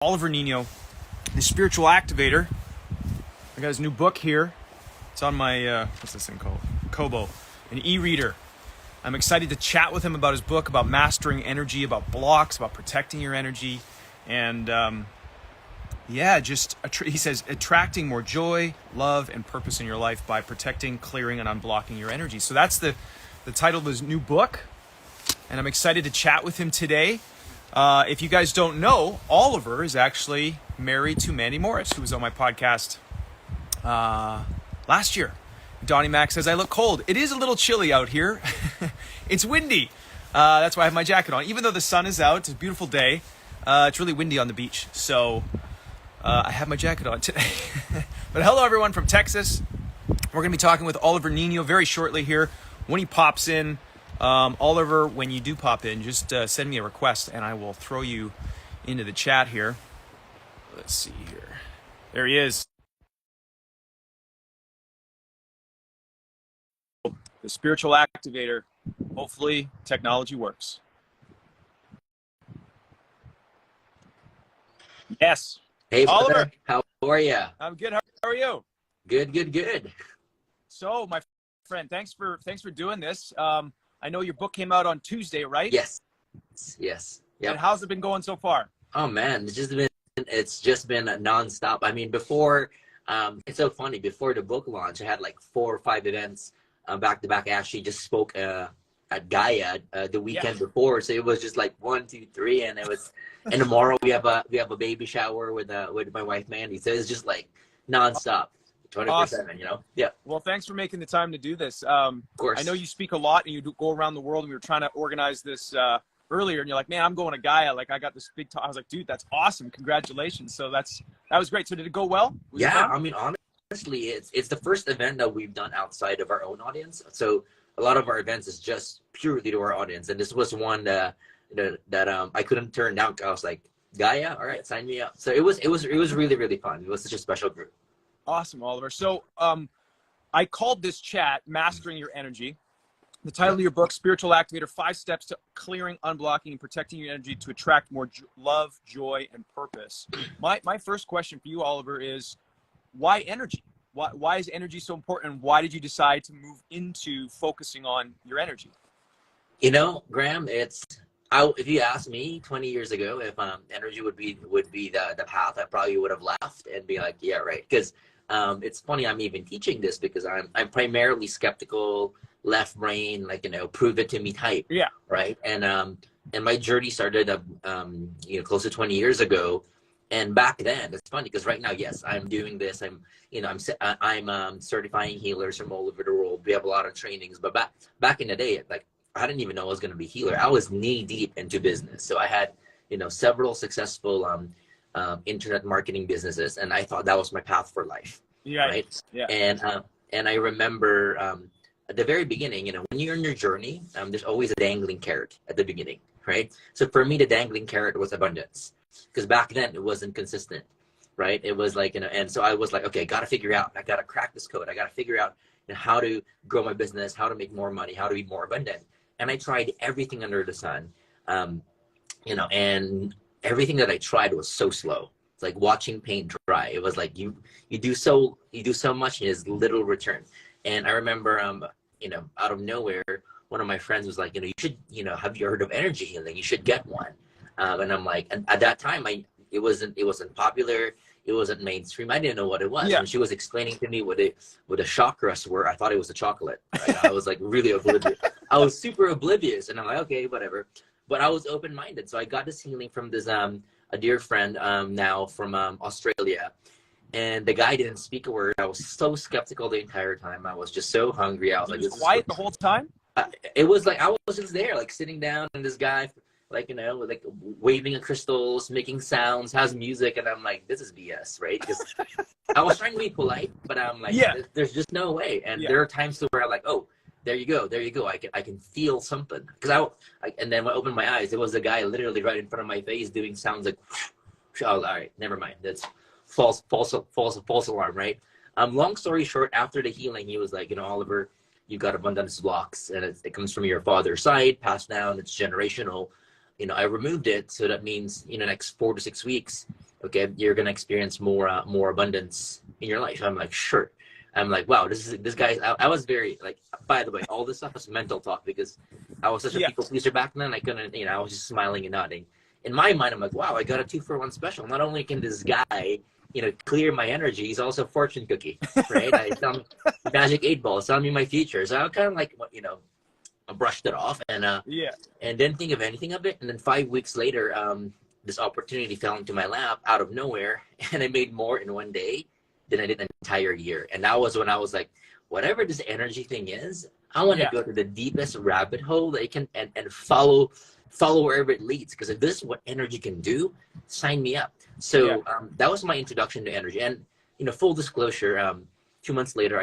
Oliver Nino, the spiritual activator. I got his new book here. It's on my, what's this thing called? Kobo, an e-reader. I'm excited to chat with him about his book, about mastering energy, about blocks, about protecting your energy. And he says, attracting more joy, love, and purpose in your life by protecting, clearing, and unblocking your energy. So that's the title of his new book. And I'm excited to chat with him today. If you guys don't know, Oliver is actually married to Mandy Morris, who was on my podcast last year. Donnie Mac says, I look cold. It is a little chilly out here. It's windy. That's why I have my jacket on. Even though the sun is out, it's a beautiful day. It's really windy on the beach. So I have my jacket on today. But hello, everyone from Texas. We're going to be talking with Oliver Nino very shortly here when he pops in. Oliver, when you do pop in, just send me a request and I will throw you into the chat here. Let's see here. There he is. The spiritual activator. Hopefully technology works. Yes. Hey, Oliver. brother. How are you? I'm good. How are you? Good. So, my friend, thanks for doing this. I know your book came out on Tuesday, right? Yes. Yep. And how's it been going so far? Oh man, it's just been nonstop. I mean, before it's so funny. Before the book launch, I had like 4 or 5 events back to back. I actually just spoke at Gaia the weekend before, so it was just like 1, 2, 3, and it was. And tomorrow we have a baby shower with my wife Mandy. So it's just like nonstop. 24/7, you know? Yeah. Well, thanks for making the time to do this. Of course. I know you speak a lot and you go around the world, and we were trying to organize this earlier, and you're like, man, I'm going to Gaia. Like, I got this big talk. I was like, dude, that's awesome. Congratulations. So that was great. So did it go well? I mean, honestly, it's the first event that we've done outside of our own audience. So a lot of our events is just purely to our audience. And this was one that I couldn't turn down. I was like, Gaia, all right, sign me up. So it was really, really fun. It was such a special group. Awesome, Oliver. So I called this chat Mastering Your Energy. The title of your book, Spiritual Activator, 5 Steps to Clearing, Unblocking, and Protecting Your Energy to Attract More Love, Joy, and Purpose. My first question for you, Oliver, is why energy? Why is energy so important, and why did you decide to move into focusing on your energy? You know, Graham, if you asked me 20 years ago if energy would be the path, I probably would have laughed and be like, yeah, right. Because it's funny, I'm even teaching this because I'm primarily skeptical, left brain, like, you know, prove it to me type. Yeah. Right. And my journey started close to 20 years ago. And back then, it's funny because right now, yes, I'm doing this. I'm certifying healers from all over the world. We have a lot of trainings, but back in the day, like, I didn't even know I was going to be a healer. I was knee deep into business. So I had, several successful internet marketing businesses, and I thought that was my path for life. Yeah. Right. Yeah. And I remember at the very beginning, when you're in your journey, there's always a dangling carrot at the beginning, right? So for me, the dangling carrot was abundance, because back then it wasn't consistent, right? It was like, and so I was like, okay, got to figure out, I got to crack this code. I got to figure out how to grow my business, how to make more money, how to be more abundant. And I tried everything under the sun, and everything that I tried was so slow. It's like watching paint dry. It was like you do so much and there's little return. And I remember, out of nowhere, one of my friends was like, you should, have you heard of energy healing? You should get one. And I'm like, and at that time, it wasn't popular. It wasn't mainstream. I didn't know what it was. Yeah. And she was explaining to me what the chakras were. I thought it was a chocolate. Right? I was like really oblivious. I was super oblivious, and I'm like, okay, whatever. But I was open-minded. So I got this healing from this a dear friend now from Australia. And the guy didn't speak a word. I was so skeptical the entire time. I was just so hungry. I was like, this was quiet the whole time? It was like I was just there, like sitting down, and this guy, like, like waving at crystals, making sounds, has music, and I'm like, this is BS, right? Because I was trying to be polite, but I'm like, there's just no way. And there are times where I'm like, oh, there you go. I can feel something. Because and then when I opened my eyes, it was a guy literally right in front of my face doing sounds like, oh, all right, never mind. That's false alarm, right? Long story short, after the healing, he was like, Oliver, you got abundance blocks, and it comes from your father's side, passed down, it's generational. I removed it. So that means, next 4 to 6 weeks, okay, you're gonna experience more abundance in your life. I'm like, sure. I'm like, wow, this guy. I was very like. By the way, all this stuff was mental talk because I was such a Yeah. people pleaser back then. I couldn't, I was just smiling and nodding. In my mind, I'm like, wow, I got a 2-for-1 special. Not only can this guy, clear my energy, he's also a fortune cookie, right? I tell him magic 8 ball, telling me my future. So I kind of like, I brushed it off Yeah. and didn't think of anything of it. And then 5 weeks later, this opportunity fell into my lap out of nowhere, and I made more in one day than I did an entire year. And that was when I was like, whatever this energy thing is, I want to Yeah. go to the deepest rabbit hole that it can and follow wherever it leads. Because if this is what energy can do, sign me up. So that was my introduction to energy. And full disclosure, 2 months later,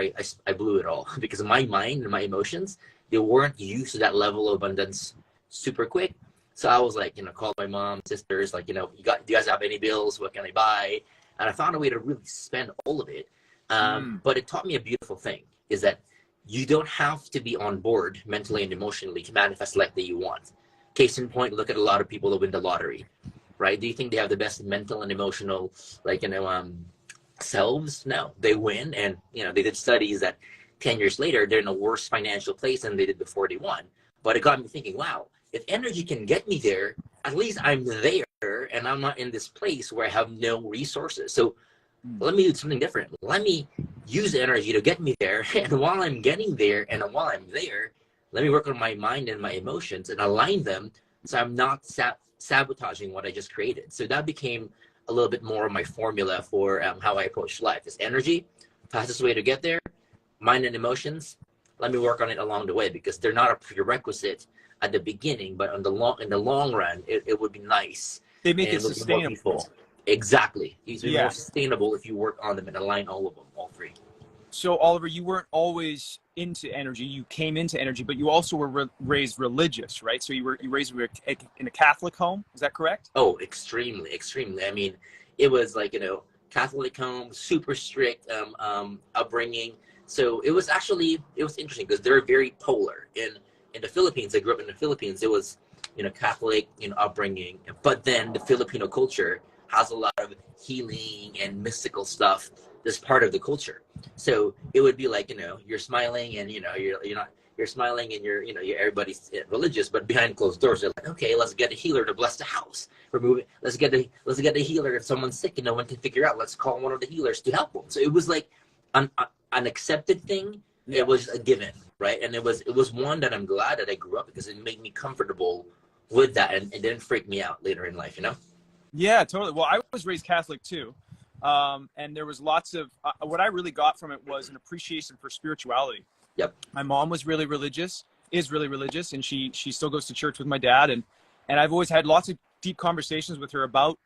I blew it all because my mind and my emotions, they weren't used to that level of abundance super quick. So I was like, called my mom, sisters, like, do you guys have any bills? What can I buy? And I found a way to really spend all of it. But it taught me a beautiful thing, is that you don't have to be on board mentally and emotionally to manifest life that you want. Case in point, look at a lot of people that win the lottery, right? Do you think they have the best mental and emotional, selves? No, they win. And, they did studies that 10 years later, they're in a worse financial place than they did before they won. But it got me thinking, wow, if energy can get me there, at least I'm there and I'm not in this place where I have no resources. So let me do something different. Let me use the energy to get me there. And while I'm getting there and while I'm there, let me work on my mind and my emotions and align them so I'm not sabotaging what I just created. So that became a little bit more of my formula for how I approach life. Is energy, fastest way to get there, mind and emotions. Let me work on it along the way because they're not a prerequisite at the beginning, but in the long run, it would be nice. They make and it sustainable. Exactly. These are more sustainable if you work on them and align all of them, all three. So Oliver, you weren't always into energy. You came into energy, but you also were raised religious, right? So you raised in a Catholic home. Is that correct? Oh, extremely, extremely. I mean, it was like, Catholic home, super strict upbringing. So it was interesting because they're very polar. In the Philippines, I grew up in the Philippines. It was, Catholic, upbringing. But then the Filipino culture has a lot of healing and mystical stuff that's part of the culture. So it would be like, you're smiling and, you're smiling and you're everybody's religious, but behind closed doors, they're like, okay, let's get a healer to bless the house. Let's get a healer if someone's sick and no one can figure out. Let's call one of the healers to help them. So it was like an accepted thing. Yeah. It was a given, right? And it was one that I'm glad that I grew up because it made me comfortable with that and it didn't freak me out later in life, Yeah, totally. Well, I was raised Catholic too. And there was lots of, what I really got from it was an appreciation for spirituality. Yep. My mom was really religious, and she still goes to church with my dad. And I've always had lots of deep conversations with her about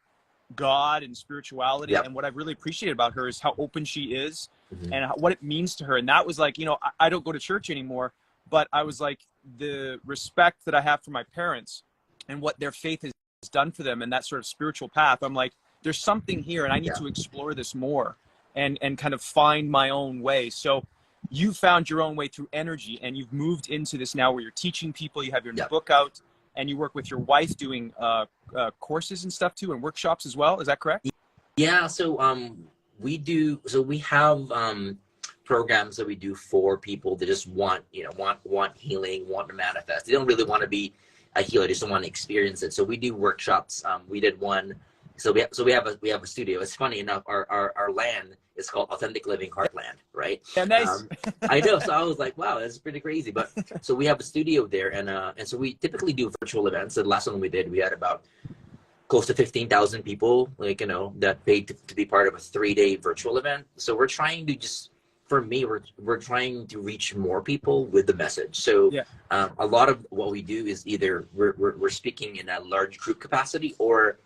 God and spirituality. Yep. And what I've really appreciated about her is how open she is and what it means to her. And that was like, I don't go to church anymore, but I was like, the respect that I have for my parents and what their faith has done for them and that sort of spiritual path. I'm like, there's something here and I need to explore this more and kind of find my own way. So you found your own way through energy and you've moved into this now where you're teaching people, you have your new book out and you work with your wife doing courses and stuff too and workshops as well. Is that correct? Yeah. So we have programs that we do for people that just want healing, want to manifest. They don't really want to be a healer, they just want to experience it. So we do workshops. We did one. So we have a studio. It's funny enough, our land is called Authentic Living Heartland, right? Yeah, nice. I know. So I was like, wow, that's pretty crazy. But so we have a studio there, and so we typically do virtual events. The last one we did, we had about close to 15,000 people, that paid to be part of a 3-day virtual event. So we're trying to for me, we're trying to reach more people with the message. So a lot of what we do is either we're speaking in a large group capacity or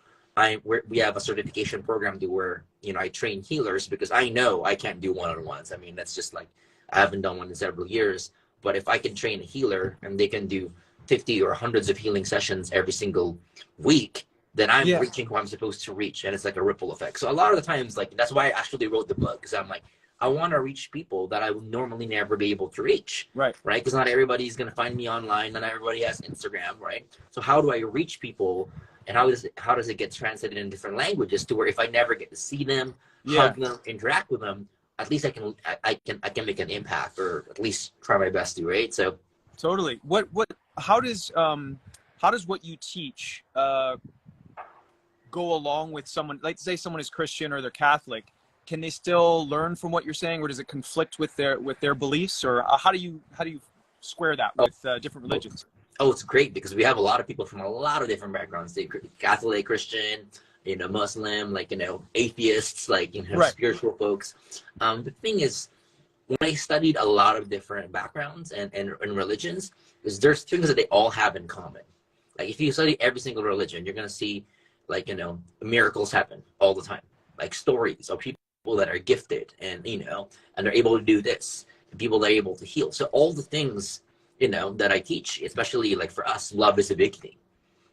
we have a certification program where I train healers because I know I can't do one-on-ones. I mean, that's just like I haven't done one in several years. But if I can train a healer and they can do 50 or hundreds of healing sessions every single week, then I'm reaching who I'm supposed to reach, and it's like a ripple effect. So a lot of the times, like that's why I actually wrote the book because I'm like, I want to reach people that I would normally never be able to reach. Right. Because not everybody's going to find me online. Not everybody has Instagram. Right. So how do I reach people And how does it get translated in different languages to where if I never get to see them, Yeah. hug them, interact with them, at least I can make an impact, or at least try my best to, right? So Totally. How does what you teach go along with someone, like say someone is Christian or they're Catholic? Can they still learn from what you're saying, or does it conflict with their beliefs, or how do you square that with different religions? oh, it's great because we have a lot of people from a lot of different backgrounds. They Catholic, Christian, Muslim, atheists, Right. spiritual folks. The thing is, when I studied a lot of different backgrounds and religions, is there's things that they all have in common. Like if you study every single religion, you're gonna see miracles happen all the time, like stories of people that are gifted and and they're able to do this, and people that are able to heal. So all the things that I teach, especially like for us, love is a big thing.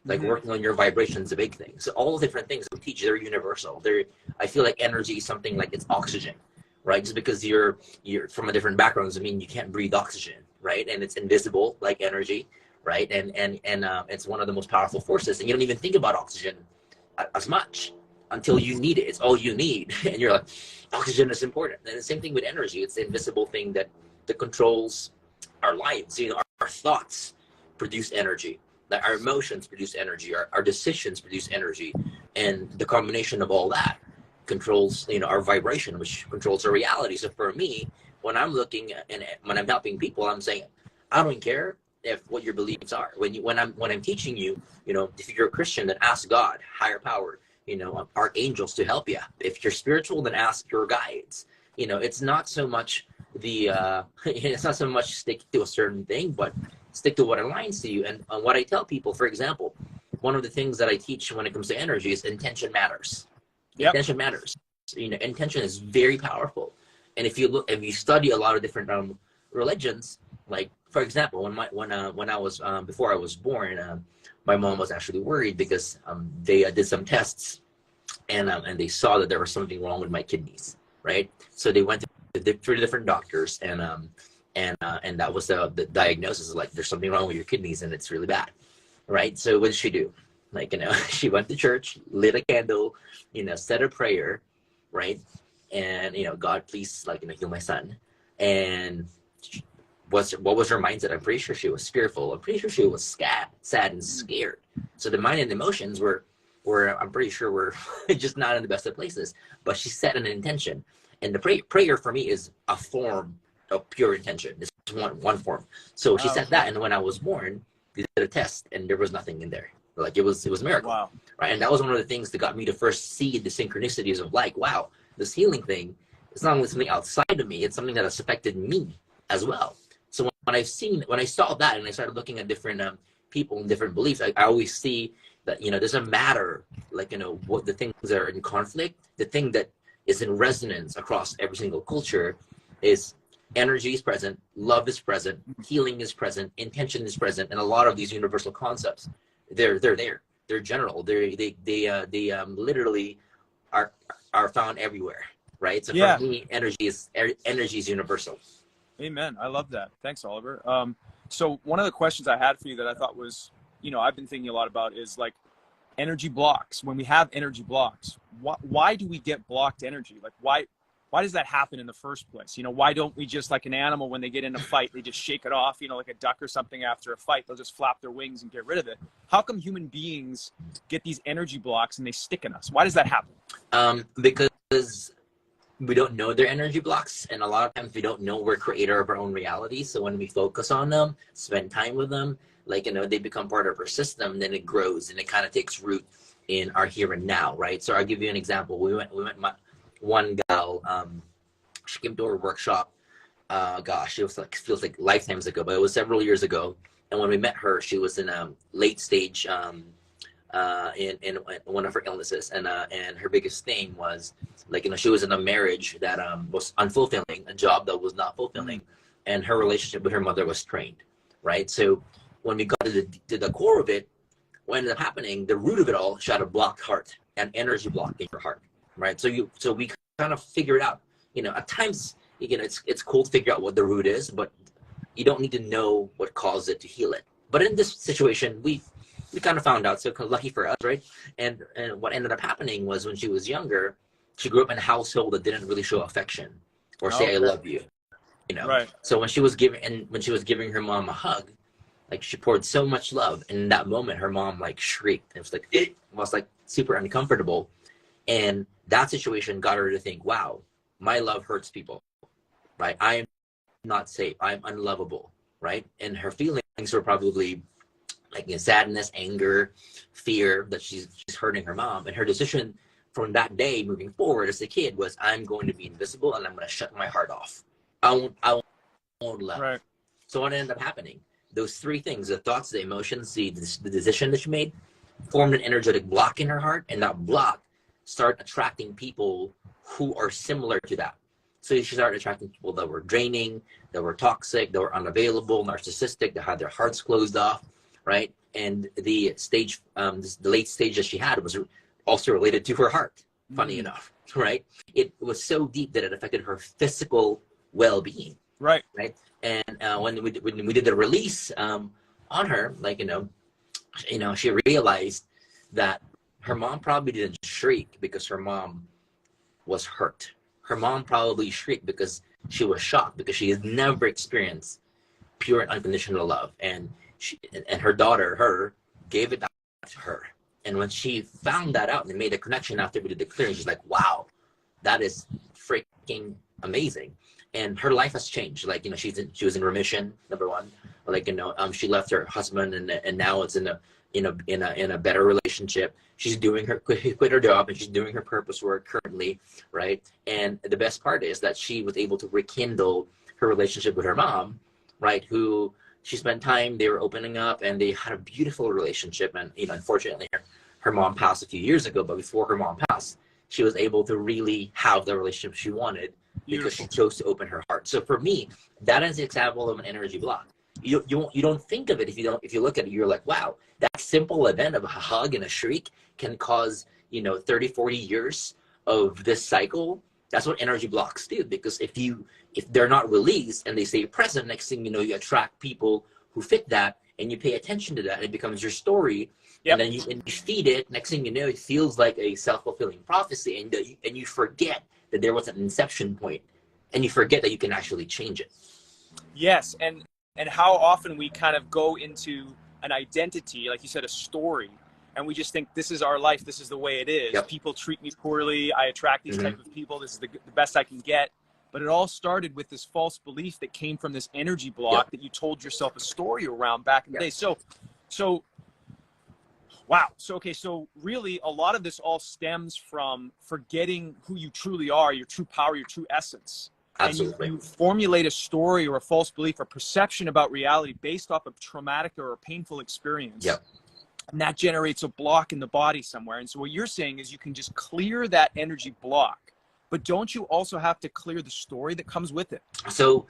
Like working on your vibration is a big thing. So all the different things we teach, they're universal. I feel like energy is something like it's oxygen, right? Just because you're from a different background doesn't mean you can't breathe oxygen, right? And it's invisible like energy, right? And it's one of the most powerful forces. And you don't even think about oxygen as much until you need it. It's all you need. And you're like, oxygen is important. And the same thing with energy. It's the invisible thing that controls our lives. Our thoughts produce energy. Our emotions produce energy. Our decisions produce energy. And the combination of all that controls, our vibration, which controls our reality. So for me, when I'm looking and when I'm helping people, I'm saying, I don't care if what your beliefs are. When I'm teaching you, if you're a Christian, then ask God, higher power, archangels to help you. If you're spiritual, then ask your guides. It's not so much it's not so much stick to a certain thing, but stick to what aligns to you. And what I tell people, for example, one of the things that I teach when it comes to energy is intention matters. Yep. Intention matters. Intention is very powerful. And if you study a lot of different religions, like for example, when I was before I was born, my mom was actually worried because they did some tests and they saw that there was something wrong with my kidneys, right? So they went to 3 different doctors and that was the diagnosis, like there's something wrong with your kidneys and it's really bad, right? So what did she do? She went to church, lit a candle, said a prayer, right? And God, please, heal my son. And what was her mindset? I'm pretty sure she was fearful. I'm pretty sure she was sad and scared. So the mind and emotions were I'm pretty sure were just not in the best of places. But she set an intention, and the prayer for me is a form of pure intention. It's one form. So she said that, and when I was born, they did a test, and there was nothing in there. Like it was a miracle, Wow. Right? And that was one of the things that got me to first see the synchronicities of wow, this healing thing is not only something outside of me, it's something that has affected me as well. So when I saw that, and I started looking at different people and different beliefs, I always see that doesn't matter what the things that are in conflict. The thing that is in resonance across every single culture is energy is present, love is present, healing is present, intention is present, and a lot of these universal concepts, they're there. They're general. They literally are found everywhere, right? So for me, energy is universal. Amen. I love that. Thanks, Oliver. So one of the questions I had for you that I thought was, I've been thinking a lot about is like energy blocks. When we have energy blocks, why do we get blocked energy? Like why does that happen in the first place? Why don't we just, like an animal, when they get in a fight, they just shake it off, like a duck or something after a fight, they'll just flap their wings and get rid of it. How come human beings get these energy blocks and they stick in us? Why does that happen? Because we don't know their energy blocks, and a lot of times we don't know we're creator of our own reality. So when we focus on them, spend time with them, they become part of our system, then it grows and it kind of takes root in our here and now, right? So I'll give you an example. We went one gal, she came to our workshop, it was feels like lifetimes ago, but it was several years ago. And when we met her, she was in a late stage in one of her illnesses, and her biggest thing was she was in a marriage that was unfulfilling, a job that was not fulfilling, and her relationship with her mother was strained, right? So when we got to the core of it, what ended up happening, the root of it all, she had a blocked heart, an energy block in your heart, right? So we kind of figured out, at times, it's cool to figure out what the root is, but you don't need to know what caused it to heal it. But in this situation, we we kind of found out. So lucky for us, right? And what ended up happening was when she was younger, she grew up in a household that didn't really show affection or say "I love you," you know. Right. So when she was giving her mom a hug, like she poured so much love, and in that moment, her mom like shrieked. It was like it was like super uncomfortable, and that situation got her to think, "Wow, my love hurts people, right? I am not safe. I'm unlovable, right?" And her feelings were probably like, you know, sadness, anger, fear that she's hurting her mom. And her decision from that day moving forward as a kid was, I'm going to be invisible and I'm going to shut my heart off. I won't love. Right. So what ended up happening? Those three things, the thoughts, the emotions, the decision that she made, formed an energetic block in her heart, and that block started attracting people who are similar to that. So she started attracting people that were draining, that were toxic, that were unavailable, narcissistic, that had their hearts closed off, right? And the stage, the late stage that she had was also related to her heart, funny enough, right? It was so deep that it affected her physical well-being. Right. Right. And when we did the release on her, like, she realized that her mom probably didn't shriek because her mom was hurt. Her mom probably shrieked because she was shocked, because she had never experienced pure and unconditional love. And her daughter, gave it back to her. And when she found that out and made a connection after we did the clearing, she's like, wow, that is freaking amazing. And her life has changed. Like, she was in remission, number one. Like, she left her husband, and now it's in a better relationship. She's quit her job, and she's doing her purpose work currently, right? And the best part is that she was able to rekindle her relationship with her mom, right? Who she spent time, they were opening up, and they had a beautiful relationship. And unfortunately, her mom passed a few years ago. But before her mom passed, she was able to really have the relationship she wanted. Beautiful. Because she chose to open her heart. So for me, that is the example of an energy block. You don't think of it if you look at it, you're like, wow, that simple event of a hug and a shriek can cause 30, 40 years of this cycle. That's what energy blocks do. Because if they're not released and they stay present, next thing you know, you attract people who fit that, and you pay attention to that, and it becomes your story. Yep. And then you feed it. Next thing you know, it feels like a self-fulfilling prophecy, and you forget that there was an inception point, and you forget that you can actually change it. Yes, and how often we kind of go into an identity, like you said, a story, and we just think this is our life, this is the way it is. Yep. People treat me poorly, I attract these type of people, this is the best I can get. But it all started with this false belief that came from this energy block that you told yourself a story around back in the day. So wow. So, okay. So really a lot of this all stems from forgetting who you truly are, your true power, your true essence. Absolutely. And you formulate a story or a false belief or perception about reality based off of traumatic or a painful experience. Yep. And that generates a block in the body somewhere. And so what you're saying is you can just clear that energy block, but don't you also have to clear the story that comes with it? So,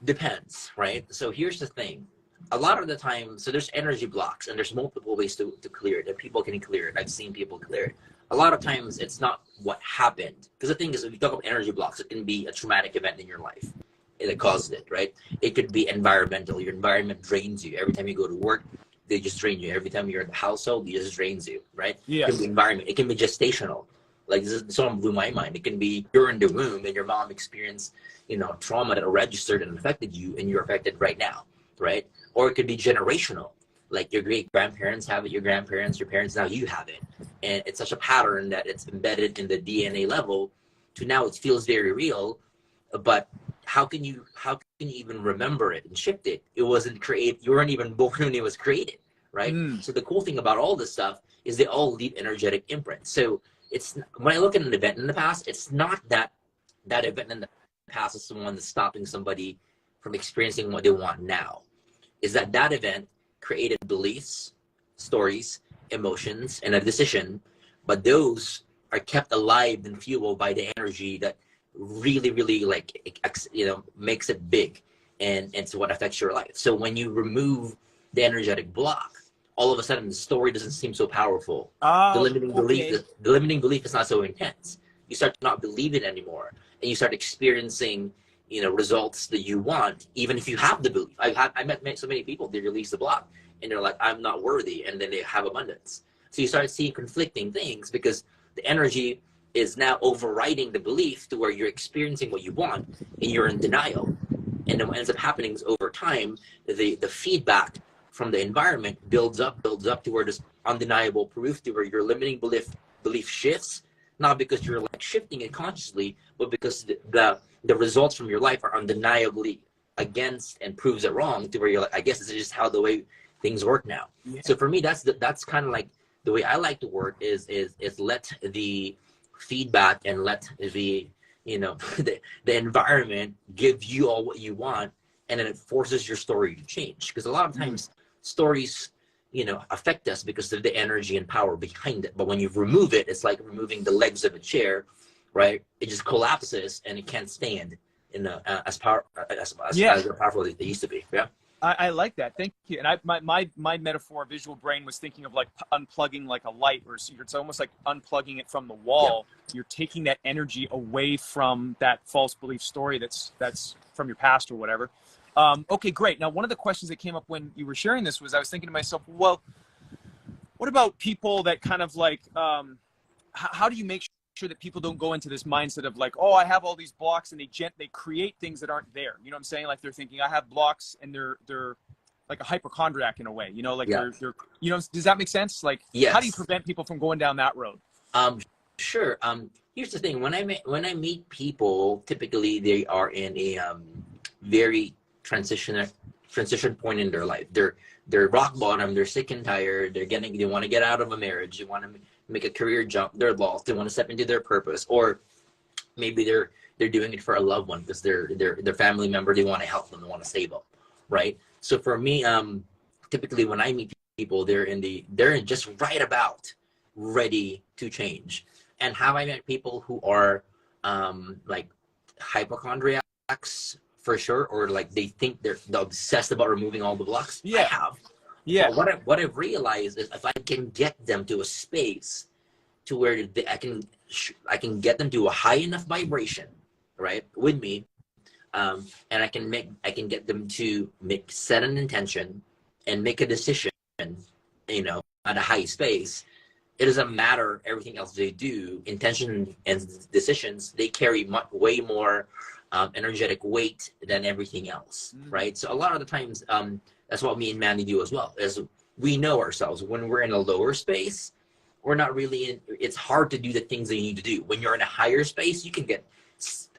depends, right? So here's the thing. A lot of the time, so there's energy blocks, and there's multiple ways to clear it, and people can clear it. I've seen people clear it. A lot of times, it's not what happened. Because the thing is, if you talk about energy blocks, it can be a traumatic event in your life that caused it, right? It could be environmental. Your environment drains you. Every time you go to work, they just drain you. Every time you're in the household, it just drains you, right? Yeah. It can be environment. It can be gestational. Like, this one blew my mind. It can be you're in the womb and your mom experienced, trauma that registered and affected you, and you're affected right now, right? Or it could be generational. Like your great grandparents have it, your grandparents, your parents, now you have it. And it's such a pattern that it's embedded in the DNA level to now it feels very real. But how can you even remember it and shift it? It wasn't created. You weren't even born when it was created, right? So the cool thing about all this stuff is they all leave energetic imprints. So it's, when I look at an event in the past, it's not that event in the past is the one that's stopping somebody from experiencing what they want now. Is that event created beliefs, stories, emotions, and a decision, but those are kept alive and fueled by the energy that really, really makes it big, and it's what affects your life. So when you remove the energetic block, all of a sudden the story doesn't seem so powerful. The limiting belief is not so intense. You start to not believe it anymore, and you start experiencing results that you want, even if you have the belief. I met so many people, they release the block and they're like, I'm not worthy, and then they have abundance. So you start seeing conflicting things because the energy is now overriding the belief to where you're experiencing what you want and you're in denial. And then what ends up happening is over time, the feedback from the environment builds up to where there's undeniable proof to where your limiting belief shifts, not because you're like shifting it consciously, but because the results from your life are undeniably against and proves it wrong to where you're like, I guess this is just how the way things work now. Yeah. So for me, that's kind of like the way I like to work is let the feedback and let the the environment give you all what you want, and then it forces your story to change, because a lot of times stories affect us because of the energy and power behind it. But when you remove it, it's like removing the legs of a chair, right? It just collapses and it can't stand as powerful as they used to be. Yeah. I like that. Thank you. And my metaphor, visual brain, was thinking of like unplugging like a light, or it's almost like unplugging it from the wall. Yeah. You're taking that energy away from that false belief story that's from your past or whatever. Okay, great. Now, one of the questions that came up when you were sharing this was, I was thinking to myself, well, what about people that kind of like, how do you make sure that people don't go into this mindset of like, oh, I have all these blocks, and they create things that aren't there? You know what I'm saying? Like they're thinking I have blocks, and they're like a hypochondriac in a way, like they're does that make sense? Like, yes. How do you prevent people from going down that road? Sure. Here's the thing. When I meet people, typically they are in a very transition point in their life. They're rock bottom, they're sick and tired, they want to get out of a marriage, they want to make a career jump, they're lost, they want to step into their purpose, or maybe they're doing it for a loved one because their family member, they want to help them, they want to save them, right? So for me, typically when I meet people, they're just right about ready to change. And have I met people who are like hypochondriacs? For sure, or like they think they're obsessed about removing all the blocks. Yeah, I have. Yeah. But what I've realized is if I can get them to a space to where I can get them to a high enough vibration, right, with me, and I can get them to set an intention and make a decision, at a high space. It doesn't matter everything else they do. Intention and decisions, they carry way more energetic weight than everything else, right? So a lot of the times, that's what me and Mandy do as well, is we know ourselves. When we're in a lower space, we're not really it's hard to do the things that you need to do. When you're in a higher space, you can get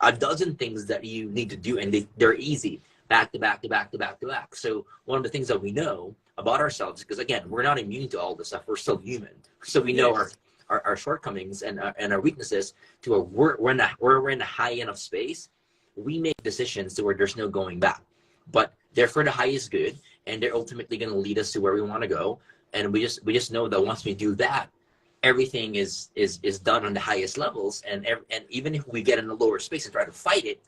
a dozen things that you need to do, and they're easy, back to back to back to back to back. So one of the things that we know about ourselves, because again, we're not immune to all this stuff, we're still human. So we know our shortcomings and our weaknesses to where we're in a high enough space. We make decisions to where there's no going back, but they're for the highest good, and they're ultimately going to lead us to where we want to go. And we just know that once we do that, everything is done on the highest levels. And even if we get in a lower space and try to fight it,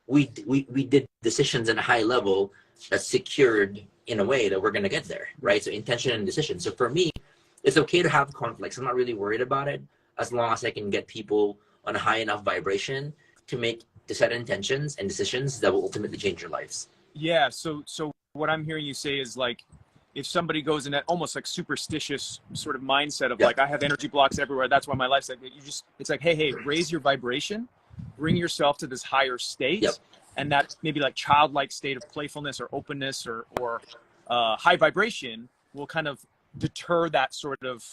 we did decisions in a high level that's secured in a way that we're going to get there, right? So intention and decision. So for me, it's okay to have conflicts. I'm not really worried about it, as long as I can get people on a high enough vibration to set intentions and decisions that will ultimately change your lives. Yeah. So what I'm hearing you say is like, if somebody goes in that almost like superstitious sort of mindset of like, I have energy blocks everywhere, that's why my life's like, it's like, hey, raise your vibration, bring yourself to this higher state. Yep. And that maybe like childlike state of playfulness or openness or high vibration will kind of deter that sort of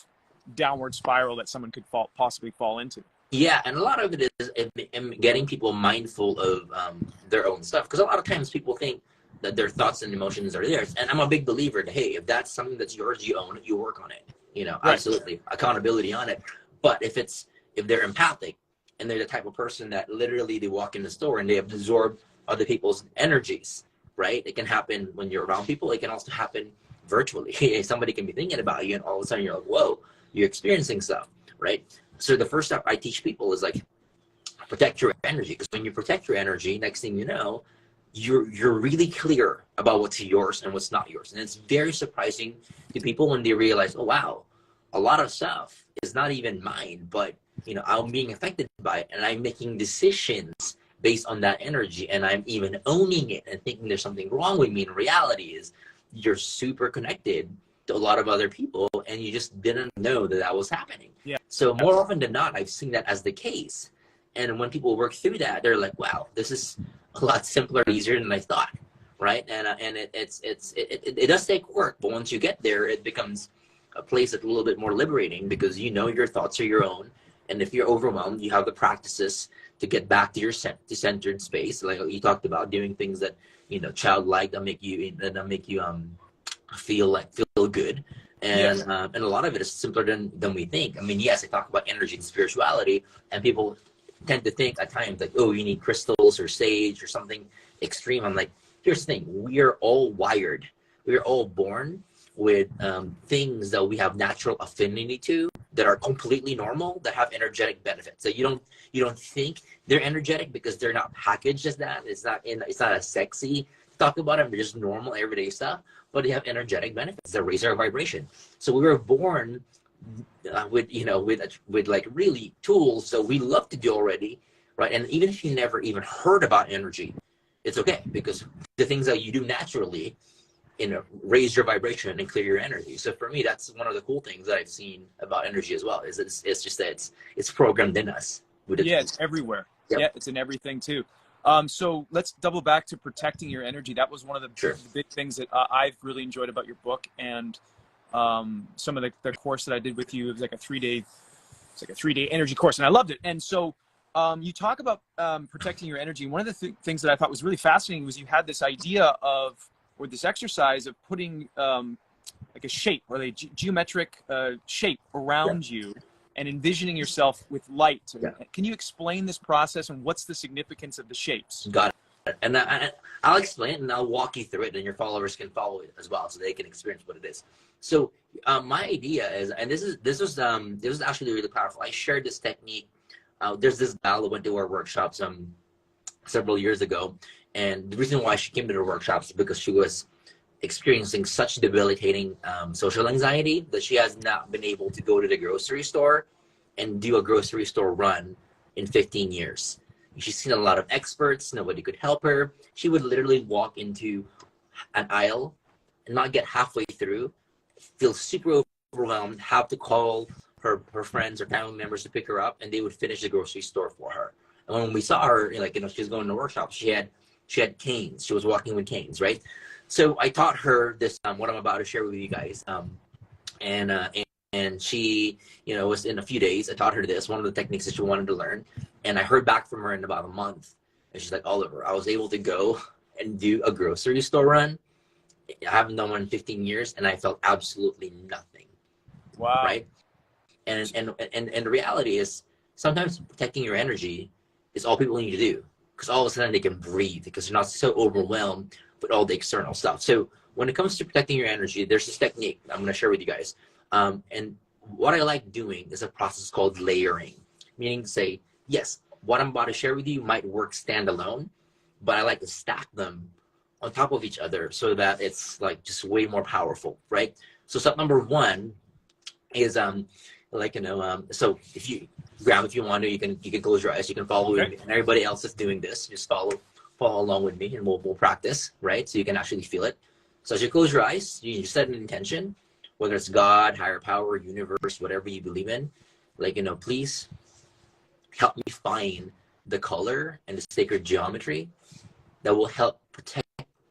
downward spiral that someone could possibly fall into. Yeah, and a lot of it is getting people mindful of their own stuff. Because a lot of times people think that their thoughts and emotions are theirs. And I'm a big believer that, hey, if that's something that's yours, you own it, you work on it. Right. Absolutely. Accountability on it. But if they're empathic and they're the type of person that literally they walk in the store and they absorb other people's energies, right? It can happen when you're around people. It can also happen virtually. Somebody can be thinking about you and all of a sudden you're like, whoa, you're experiencing stuff, right? So the first step I teach people is like, protect your energy. Because when you protect your energy, next thing you know, you're really clear about what's yours and what's not yours. And it's very surprising to people when they realize, oh, wow, a lot of stuff is not even mine, but I'm being affected by it and I'm making decisions based on that energy, and I'm even owning it and thinking there's something wrong with me. In reality is you're super connected to a lot of other people, and you just didn't know that that was happening. Yeah. So more often than not, I've seen that as the case. And when people work through that, they're like, wow, this is a lot simpler, easier than I thought, right? And it does take work, but once you get there, it becomes a place that's a little bit more liberating, because you know your thoughts are your own. And if you're overwhelmed, you have the practices to get back to your centered space. Like you talked about, doing things that, you know, childlike, that make you feel good. And and a lot of it is simpler than we think. I mean, yes, I talk about energy and spirituality, and people tend to think at times like, oh, you need crystals or sage or something extreme. I'm like, here's the thing: we are all wired. We are all born with things that we have natural affinity to, that are completely normal, that have energetic benefits. So you don't think they're energetic because they're not packaged as that. It's not as sexy to talk about them. They're just normal everyday stuff, but they have energetic benefits that raise our vibration. So we were born with like really tools that we love to do already, right? And even if you never even heard about energy, it's okay, because the things that you do naturally, you know, raise your vibration and clear your energy. So for me, that's one of the cool things that I've seen about energy as well, is it's just that it's programmed in us. It's everywhere. Yep. Yeah, it's in everything too. So let's double back to protecting your energy. That was one of the big things that I've really enjoyed about your book, and some of the course that I did with you. It was like a 3-day energy course, and I loved it. And so you talk about protecting your energy. One of the things that I thought was really fascinating was you had this idea of, or this exercise of putting like a shape, or a geometric shape around you, and envisioning yourself with light. Can you explain this process, and what's the significance of the shapes? Got it. And I'll explain it, and I'll walk you through it, and your followers can follow it as well, so they can experience what it is. So my idea is, and this was actually really powerful. I shared this technique. There's this gal that went to our workshops several years ago, and the reason why she came to the workshops is because she was experiencing such debilitating social anxiety that she has not been able to go to the grocery store and do a grocery store run in 15 years. She's seen a lot of experts. Nobody could help her. She would literally walk into an aisle and not get halfway through, feel super overwhelmed, have to call her friends or family members to pick her up, and they would finish the grocery store for her. And when we saw her, like, you know, she was going to workshops, she had canes. She was walking with canes, right? So I taught her this, what I'm about to share with you guys. And she, you know, was in a few days, I taught her this, one of the techniques that she wanted to learn. And I heard back from her in about a month. And she's like, Oliver, I was able to go and do a grocery store run. I haven't done one in 15 years, and I felt absolutely nothing. Wow. Right? And the reality is, sometimes protecting your energy is all people need to do, because all of a sudden they can breathe, because they're not so overwhelmed with all the external stuff. So when it comes to protecting your energy, there's this technique I'm going to share with you guys. And what I like doing is a process called layering, meaning to say, yes, what I'm about to share with you might work standalone, but I like to stack them on top of each other so that it's like just way more powerful, right? So step number one is so if you, Graham, if you want to, you can close your eyes, you can follow with me, and everybody else is doing this, just follow along with me, and we'll practice, right? So you can actually feel it. So as you close your eyes, you set an intention, whether it's God, higher power, universe, whatever you believe in, like, you know, please help me find the color and the sacred geometry that will help protect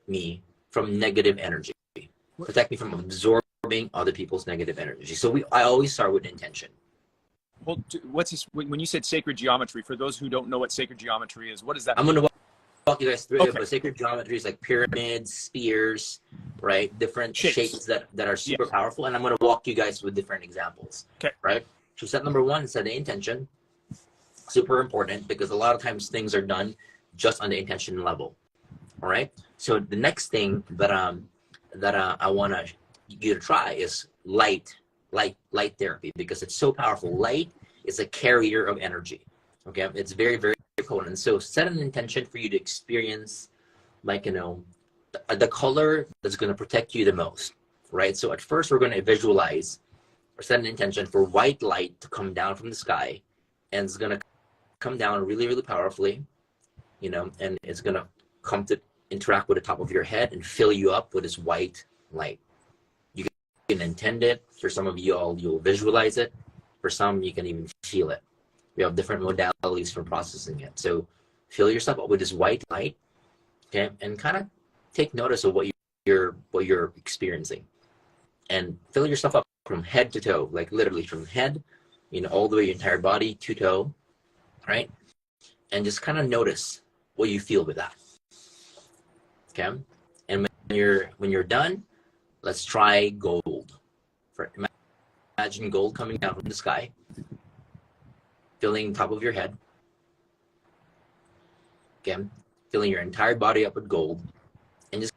me from negative energy, protect me from absorbing other people's negative energy. So I always start with intention. Well, what's this, when you said sacred geometry, for those who don't know what sacred geometry is, what does that I'm mean? going to walk you guys through it, but sacred geometry is like pyramids, spheres, right? Different shapes that are super powerful. And I'm going to walk you guys with different examples. Okay. Right? So step number one, set the intention. Super important, because a lot of times things are done just on the intention level. All right. So the next thing that I want you to try is light therapy, because it's so powerful. Light is a carrier of energy. Okay. It's very, very potent. So set an intention for you to experience, like, you know, the color that's going to protect you the most. Right. So at first we're going to visualize or set an intention for white light to come down from the sky, and it's going to come down really, really powerfully, you know, and it's going to come to interact with the top of your head and fill you up with this white light. can intend it. For some of you all, you'll visualize it. For some, you can even feel it. We have different modalities for processing it. So fill yourself up with this white light, okay, and kind of take notice of what you're experiencing, and fill yourself up from head to toe, like literally from head, all the way your entire body to toe, right? And just kind of notice what you feel with that, okay? And when you're done, let's try gold. Imagine gold coming down from the sky, filling the top of your head. Again, filling your entire body up with gold, and just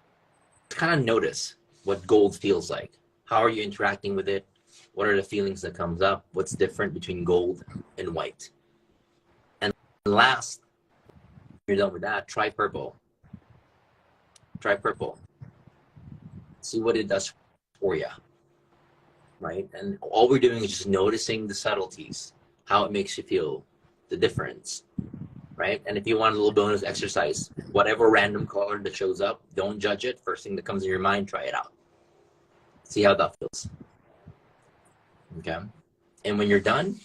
kind of notice what gold feels like. How are you interacting with it? What are the feelings that comes up? What's different between gold and white? And last, you're done with that, try purple. Try purple. See what it does for you, right? And all we're doing is just noticing the subtleties, how it makes you feel, the difference, right? And if you want a little bonus exercise, whatever random color that shows up, don't judge it. First thing that comes in your mind, try it out. See how that feels. Okay. And when you're done,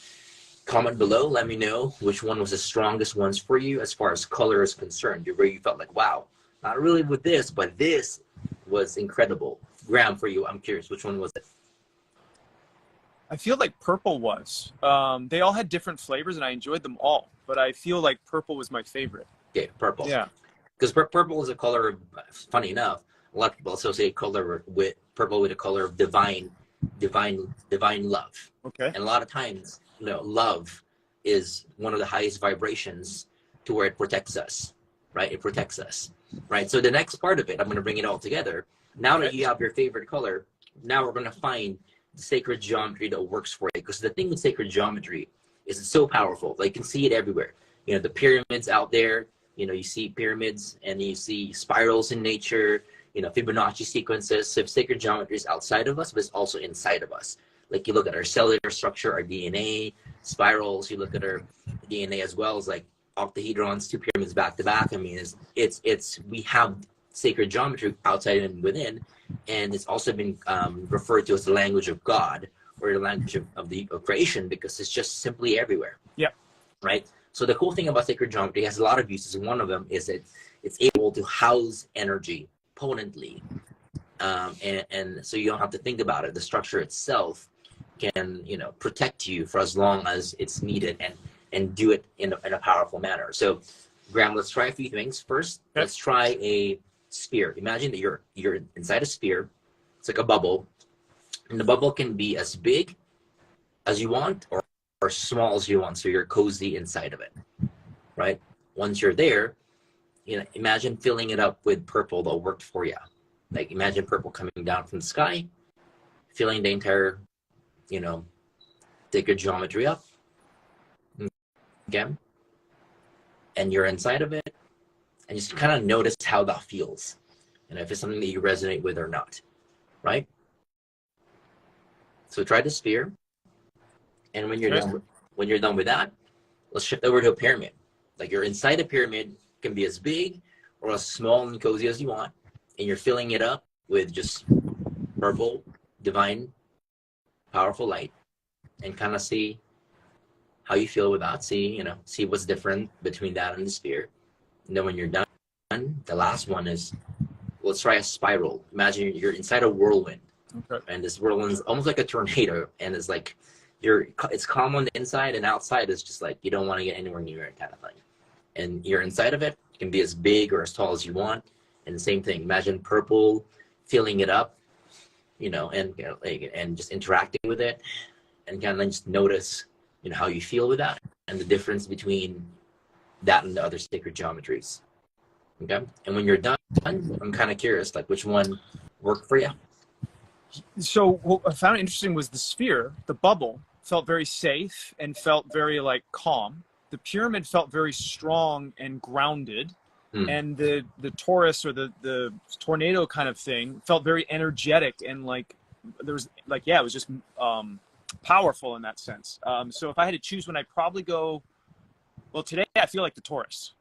comment below. Let me know which one was the strongest ones for you as far as color is concerned. Where you felt like, wow, not really with this, but this was incredible. Graham, for you, I'm curious, which one was it? I feel like purple was. They all had different flavors, and I enjoyed them all. But I feel like purple was my favorite. Okay, purple. Yeah. Because purple is a color, funny enough, a lot of people associate purple with a color of divine love. Okay. And a lot of times, love is one of the highest vibrations to where it protects us, right? It protects us, right? So the next part of it, I'm going to bring it all together. Now that you have your favorite color, now we're going to find the sacred geometry that works for you. Because the thing with sacred geometry is it's so powerful. Like, you can see it everywhere. The pyramids out there, you see pyramids and you see spirals in nature, Fibonacci sequences. So sacred geometry is outside of us, but it's also inside of us. Like, you look at our cellular structure, our DNA, spirals, you look at our DNA as well as like octahedrons, two pyramids back to back. I mean, we have sacred geometry outside and within, and it's also been referred to as the language of God, or the language of creation, because it's just simply everywhere. Yeah. Right. So the cool thing about sacred geometry has a lot of uses. One of them is that it's able to house energy potently, and so you don't have to think about it. The structure itself can protect you for as long as it's needed, and do it in a powerful manner. So, Graham, let's try a few things. First, okay. Let's try a sphere. Imagine that you're inside a sphere. It's like a bubble, and the bubble can be as big as you want or small as you want. So you're cozy inside of it, right? Once you're there, imagine filling it up with purple that worked for you. Like, imagine purple coming down from the sky, filling the entire, sacred geometry up. Again, and you're inside of it, and just kind of notice how that feels, and if it's something that you resonate with or not, right? So try the sphere, and when you're done with that, let's shift over to a pyramid. Like, you're inside a pyramid, can be as big or as small and cozy as you want, and you're filling it up with just purple, divine, powerful light, and kind of see how you feel with that. See what's different between that and the sphere. And then when you're done, the last one is, let's try a spiral. Imagine you're inside a whirlwind. Okay. And this whirlwind's almost like a tornado, and it's like it's calm on the inside, and outside is just like you don't want to get anywhere near it, kind of thing. And you're inside of it. It can be as big or as tall as you want. And the same thing. Imagine purple, filling it up, and just interacting with it, and kind of just notice how you feel with that, and the difference between that and the other sacred geometries. Okay. And when you're done, I'm kind of curious, like, which one worked for you? So what I found interesting was the sphere, the bubble, felt very safe and felt very like calm. The pyramid felt very strong and grounded. And the torus, or the tornado kind of thing, felt very energetic, and like there was like, it was just powerful in that sense. So if I had to choose one, I'd probably go, well, today I feel like the torus.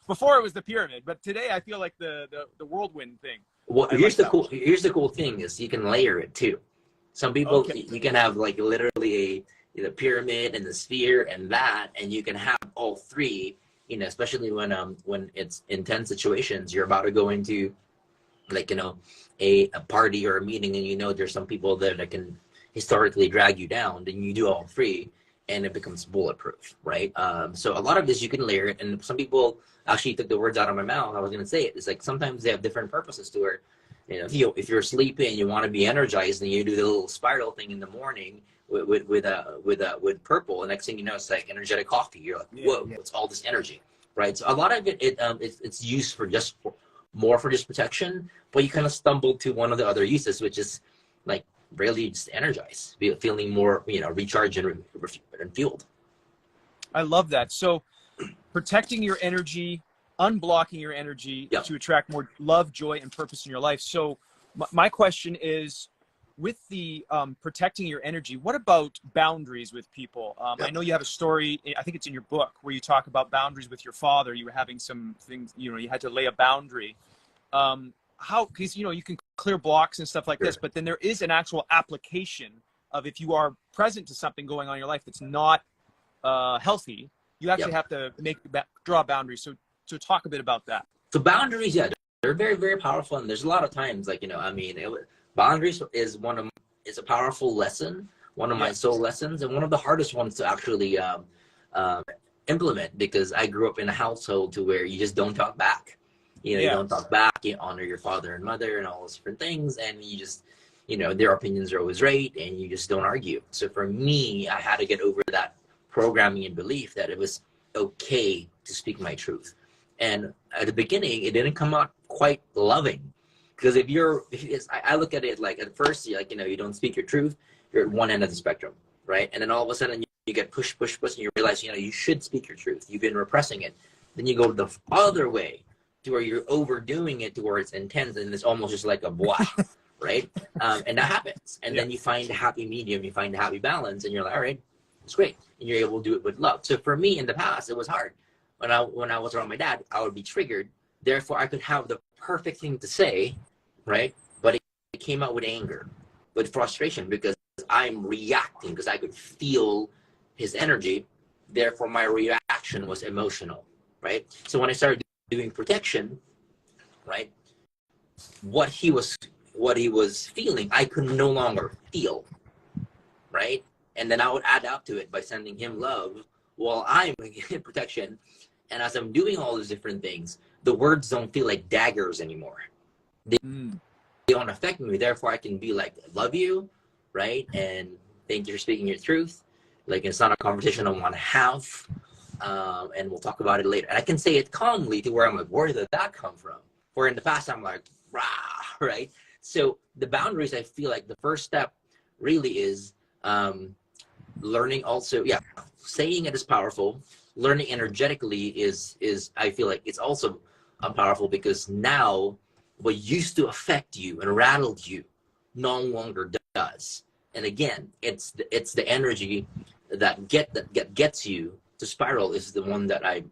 Before it was the pyramid, but today I feel like the whirlwind thing. Well, I like that. here's the cool thing is you can layer it too. Some people Okay. you can have like literally the pyramid and the sphere and that, and you can have all three. You know, especially when it's intense situations, you're about to go into like a party or a meeting, and there's some people there that can historically drag you down. Then you do all three, and it becomes bulletproof, right? So a lot of this you can layer it, and some people actually took the words out of my mouth. I was going to say it. It's like sometimes they have different purposes to it. If you're sleepy and you want to be energized, and you do the little spiral thing in the morning with purple, and next thing you know, it's like energetic coffee. You're like, whoa, it's all this energy, right? So a lot of it's used for just more for just protection, but you kind of stumble to one of the other uses, which is like really just energized, feeling more recharged and fueled. I love that. So protecting your energy, unblocking your energy to attract more love, joy, and purpose in your life. So my question is, with the protecting your energy, what about boundaries with people? I know you have a story, I think it's in your book, where you talk about boundaries with your father. You were having some things, you had to lay a boundary. Because you can clear blocks and stuff like this, but then there is an actual application of, if you are present to something going on in your life that's not healthy, you actually have to draw boundaries. So talk a bit about that. So boundaries, they're very, very powerful. And there's a lot of times, like, boundaries is a powerful lesson, one of my soul lessons, and one of the hardest ones to actually implement, because I grew up in a household to where you just don't talk back. You don't talk back, you honor your father and mother and all those different things. And you just, their opinions are always right, and you just don't argue. So for me, I had to get over that programming and belief that it was okay to speak my truth. And at the beginning, it didn't come out quite loving, because I look at it like, at first, you don't speak your truth, you're at one end of the spectrum, right? And then all of a sudden you get push, and you realize, you should speak your truth. You've been repressing it. Then you go the other way, to where you're overdoing it, to where it's intense, and it's almost just like a blah, right? And that happens. And then you find a happy medium, you find a happy balance, and you're like, all right, it's great. And you're able to do it with love. So for me in the past, it was hard. When I was around my dad, I would be triggered. Therefore, I could have the perfect thing to say, right? But it came out with anger, with frustration, because I'm reacting, because I could feel his energy. Therefore, my reaction was emotional, right? So when I started doing protection, right, what he was feeling, I could no longer feel, right? And then I would add up to it by sending him love while I'm in protection. And as I'm doing all those different things, the words don't feel like daggers anymore. They don't affect me. Therefore, I can be like, love you, right? And thank you for speaking your truth. Like, it's not a conversation I want to have. And we'll talk about it later. And I can say it calmly, to where I'm like, where did that come from? Where in the past, I'm like, rah, right? So the boundaries, I feel like the first step really is learning also, saying it is powerful. Learning energetically is I feel like it's also powerful, because now what used to affect you and rattled you no longer does. And again, it's the energy that gets you to spiral, is the one that I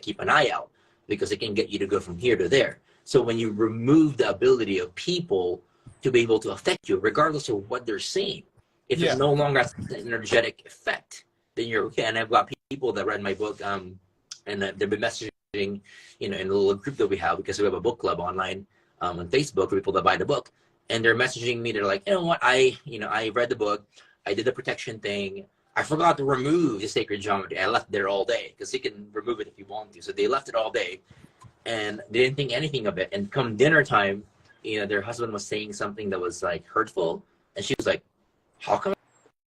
keep an eye out, because it can get you to go from here to there. So when you remove the ability of people to be able to affect you, regardless of what they're saying, if it no longer has an energetic effect, then you're okay. And I've got people that read my book, and they've been messaging, in a little group that we have, because we have a book club online on Facebook for people that buy the book, and they're messaging me. They're like, you know what, I read the book, I did the protection thing, I forgot to remove the sacred geometry. I left it there all day, because you can remove it if you want to. So they left it all day, and they didn't think anything of it. And come dinner time, their husband was saying something that was like hurtful, and she was like, how come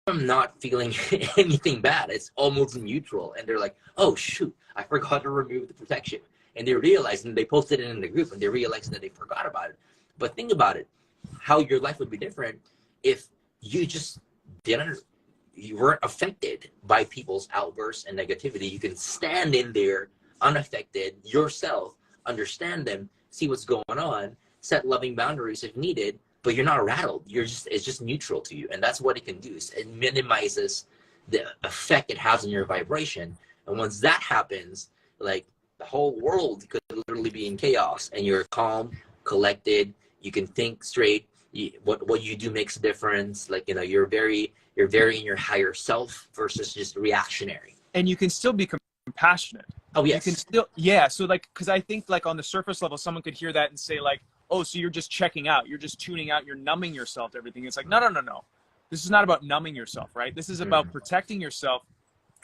I'm not feeling anything bad? It's almost neutral. And they're like, oh shoot, I forgot to remove the protection. And they realized, and they posted it in the group, and they realized that they forgot about it. But think about it, how your life would be different if you just you weren't affected by people's outbursts and negativity. You can stand in there unaffected yourself, understand them, see what's going on, set loving boundaries if needed, but you're not rattled. It's just neutral to you. And that's what it can do. It minimizes the effect it has on your vibration. And once that happens, like, the whole world could literally be in chaos, and you're calm, collected, You can think straight. What you do makes a difference. Like, you're very in your higher self versus just reactionary. And you can still be compassionate. Oh, yes. You can still, yeah. So like, because I think like on the surface level, someone could hear that and say like, oh, so you're just checking out, you're just tuning out, you're numbing yourself to everything. It's like, no. This is not about numbing yourself, right? This is about protecting yourself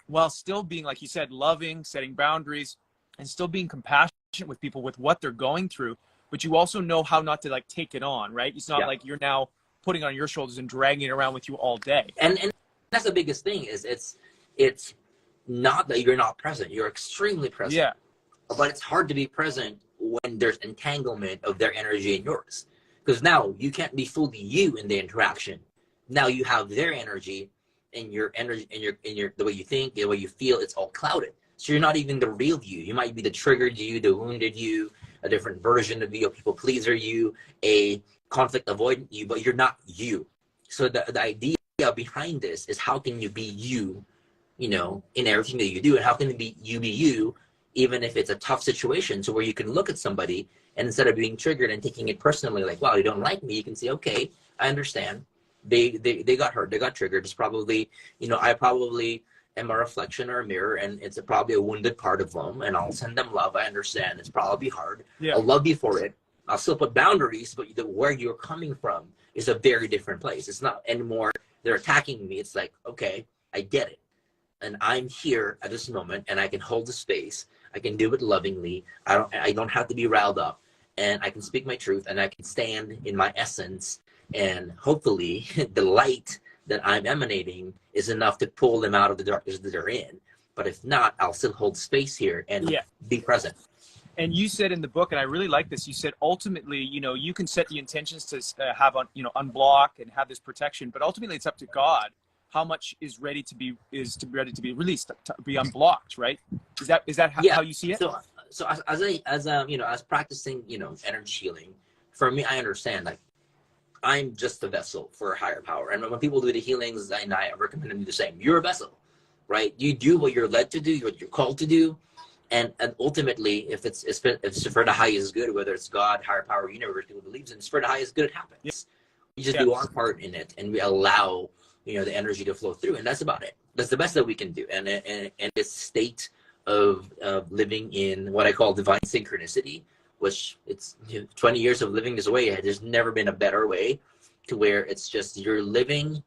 while still being, like you said, loving, setting boundaries, and still being compassionate with people with what they're going through. But you also know how not to like take it on, right? It's not like you're now putting it on your shoulders and dragging it around with you all day. And that's the biggest thing is it's not that you're not present. You're extremely present. Yeah. But it's hard to be present when there's entanglement of their energy and yours. Because now you can't be fully you in the interaction. Now you have their energy and your energy and your the way you think, the way you feel, it's all clouded. So you're not even the real you. You might be the triggered you, the wounded you, a different version of you, a people pleaser you, a conflict avoidant you, but you're not you. So the idea behind this is how can you be you, in everything that you do, and how can be you, even if it's a tough situation, so where you can look at somebody and instead of being triggered and taking it personally, like, wow, you don't like me, you can say, okay, I understand. They got hurt, they got triggered. It's probably, I probably am a reflection or a mirror, and it's probably a wounded part of them, and I'll send them love. I understand it's probably hard. I'll love you for it. I'll still put boundaries, but where you're coming from is a very different place. It's not anymore they're attacking me. It's like, okay, I get it, and I'm here at this moment, and I can hold the space. I can do it lovingly. I don't have to be riled up, and I can speak my truth, and I can stand in my essence, and hopefully the light that I'm emanating is enough to pull them out of the darkness that they're in. But if not, I'll still hold space here and be present. And you said in the book, and I really like this, you said ultimately, you can set the intentions to have unblock and have this protection, but ultimately it's up to God how much is ready to be ready to be released, to be unblocked, right? Is that how you see it? So as practicing, energy healing, for me, I understand, like, I'm just a vessel for a higher power. And when people do the healings, I recommend them do the same. You're a vessel, right? You do what you're led to do, what you're called to do. And ultimately, if it's for the highest good, whether it's God, higher power, universe, people believes in, it's for the highest good, it happens. Yes. We just do our part in it, and we allow, the energy to flow through. And that's about it. That's the best that we can do. And this state of living in what I call divine synchronicity, which it's 20 years of living this way. There's never been a better way, to where it's just you're living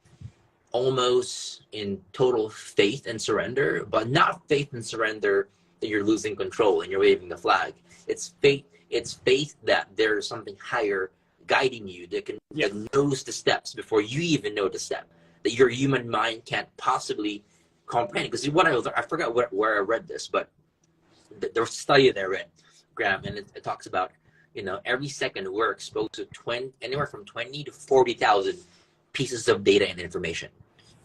almost in total faith and surrender, but not faith and surrender that you're losing control and you're waving the flag. It's faith that there's something higher guiding you that knows the steps before you even know the step, that your human mind can't possibly comprehend. Because I forgot where I read this, but there was a study that I read, Graham, and it talks about, every second we're exposed to anywhere from 20 to 40,000 pieces of data and information,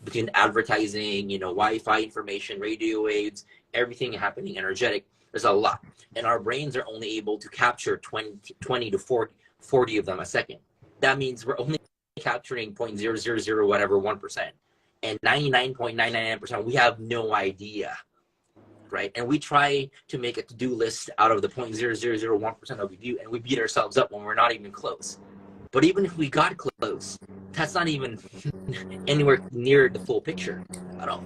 between advertising, Wi-Fi information, radio waves, everything happening energetic. There's a lot, and our brains are only able to capture 20 to 40 of them a second. That means we're only capturing 0.000 whatever 1%, and 99.999% we have no idea. Right, and we try to make a to-do list out of the 0.0001% that we do, and we beat ourselves up when we're not even close. But even if we got close, that's not even anywhere near the full picture at all,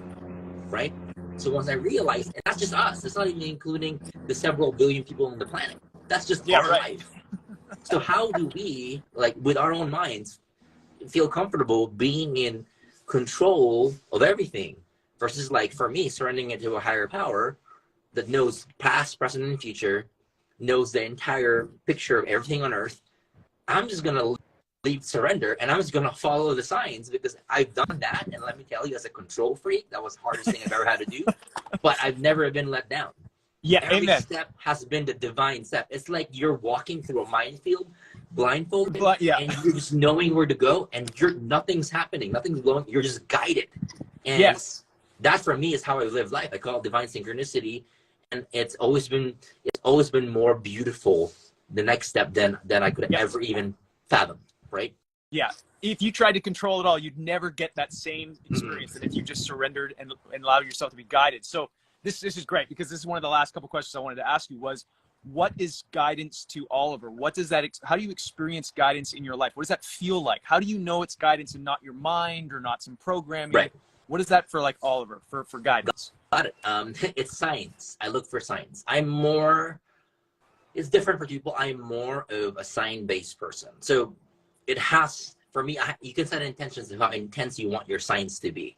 right? So once I realized, and that's just us, that's not even including the several billion people on the planet. That's just our life. So how do we, like, with our own minds, feel comfortable being in control of everything? Versus, like, for me, surrendering it to a higher power that knows past, present, and future, knows the entire picture of everything on earth. I'm just going to leave surrender, and I'm just going to follow the signs, because I've done that. And let me tell you, as a control freak, that was the hardest thing I've ever had to do. But I've never been let down. Yeah, Every amen. step has been the divine step. It's like you're walking through a minefield, blindfolded, and you're just knowing where to go, and nothing's happening. Nothing's blowing. You're just guided. And that for me is how I live life. I call it divine synchronicity, and it's always been more beautiful, the next step, than I could ever even fathom. Right? Yeah. If you tried to control it all, you'd never get that same experience than if you just surrendered and allowed yourself to be guided. So this is great, because this is one of the last couple questions I wanted to ask you was, what is guidance to Oliver? What does that, how do you experience guidance in your life? What does that feel like? How do you know it's guidance and not your mind or not some programming? Right. What is that for, like, Oliver, for guidance? Got it. It's science. I look for science. It's different for people. I'm more of a sign-based person. So it has, for me, you can set intentions of how intense you want your science to be.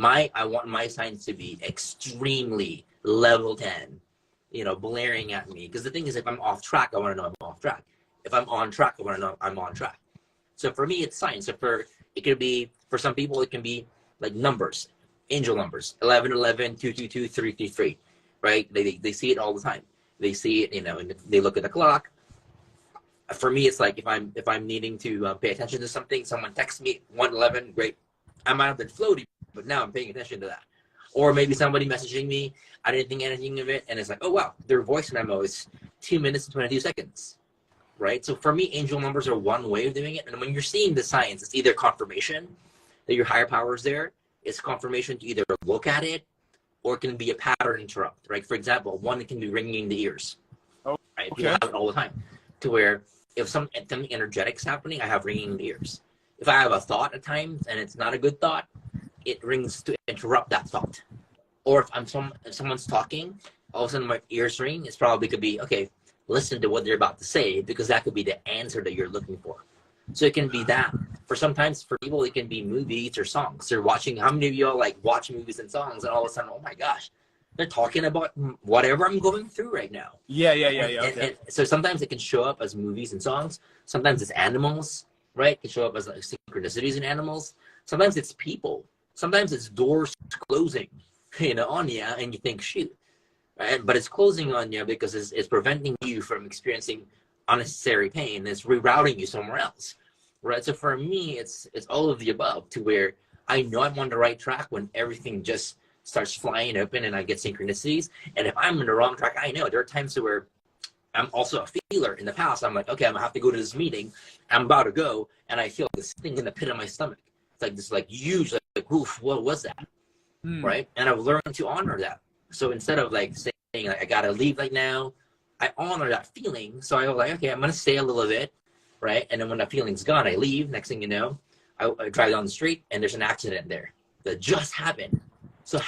I want my science to be extremely level 10, blaring at me. Because the thing is, if I'm off track, I want to know I'm off track. If I'm on track, I want to know I'm on track. So for me, it's science. So it could be, for some people, it can be like numbers, angel numbers, 11, 11, 2, 2, 2, 3, 3, 3, right? They see it all the time. They see it, and they look at the clock. For me, it's like if I'm needing to pay attention to something, someone texts me 1:11, great. I might have been floaty, but now I'm paying attention to that. Or maybe somebody messaging me, I didn't think anything of it, and it's like, oh wow, their voice memo is 2 minutes and 22 seconds, right? So for me, angel numbers are one way of doing it. And when you're seeing the science, it's either confirmation that your higher power is there. It's confirmation to either look at it, or it can be a pattern interrupt, right? For example, one can be ringing in the ears, right? Okay. People have it all the time, to where if something energetic's happening, I have ringing in the ears. If I have a thought at times and it's not a good thought, it rings to interrupt that thought. Or if someone's talking, all of a sudden my ears ring, it's probably could be, okay, listen to what they're about to say, because that could be the answer that you're looking for. So it can be that. Sometimes for people, it can be movies or songs. They're watching, how many of y'all like watch movies and songs, and all of a sudden, oh my gosh, they're talking about whatever I'm going through right now. Yeah. Okay. And so sometimes it can show up as movies and songs. Sometimes it's animals, right? It can show up as like synchronicities in animals. Sometimes it's people. Sometimes it's doors closing, on you, and you think, shoot. Right? But it's closing on you because it's preventing you from experiencing unnecessary pain. It's rerouting you somewhere else, right? So for me, it's all of the above, to where I know I'm on the right track when everything just starts flying open and I get synchronicities. And if I'm on the wrong track, I know there are times where I'm also a feeler. In the past, I'm like, okay, I'm gonna have to go to this meeting. I'm about to go, and I feel this thing in the pit of my stomach. It's like this, like huge, like, oof, what was that? Right? And I've learned to honor that. So instead of like saying like I gotta leave right now, I honor that feeling. So I was like, okay, I'm gonna stay a little bit, right? And then when that feeling's gone, I leave. Next thing you know, I drive down the street and there's an accident there that just happened. So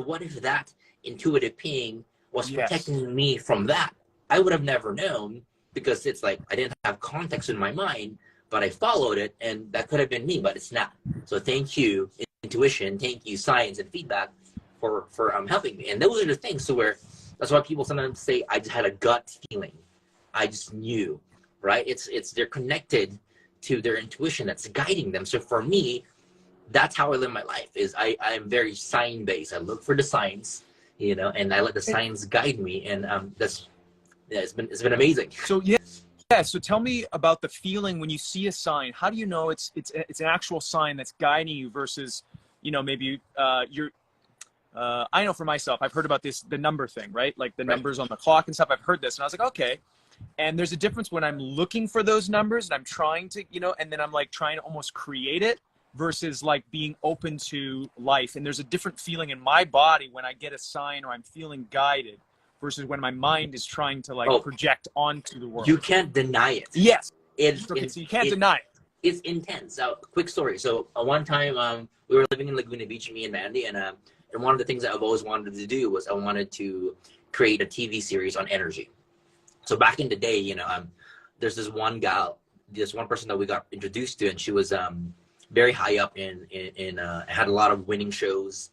what if that intuitive ping was protecting me from that? I would have never known, because it's like I didn't have context in my mind, but I followed it, and that could have been me, but it's not. So thank you, intuition. Thank you, science and feedback, for helping me. And those are the things to where that's why people sometimes say I just had a gut feeling. I just knew, right? It's they're connected to their intuition that's guiding them. So for me, that's how I live my life. Is I am very sign based. I look for the signs, and I let the signs guide me. And it's been amazing. So so tell me about the feeling when you see a sign. How do you know it's an actual sign that's guiding you versus, maybe you're. I know for myself, I've heard about the number thing, right? Like the numbers on the clock and stuff. I've heard this, and I was like, okay. And there's a difference when I'm looking for those numbers and I'm trying to, and then I'm like trying to almost create it, versus like being open to life. And there's a different feeling in my body when I get a sign or I'm feeling guided, versus when my mind is trying to project onto the world. You can't deny it. Yes. So you can't deny it. It's intense. Quick story. So one time we were living in Laguna Beach, me and Mandy, and one of the things that I've always wanted to do was I wanted to create a TV series on energy. So back in the day, there's this one person that we got introduced to, and she was very high up in had a lot of winning shows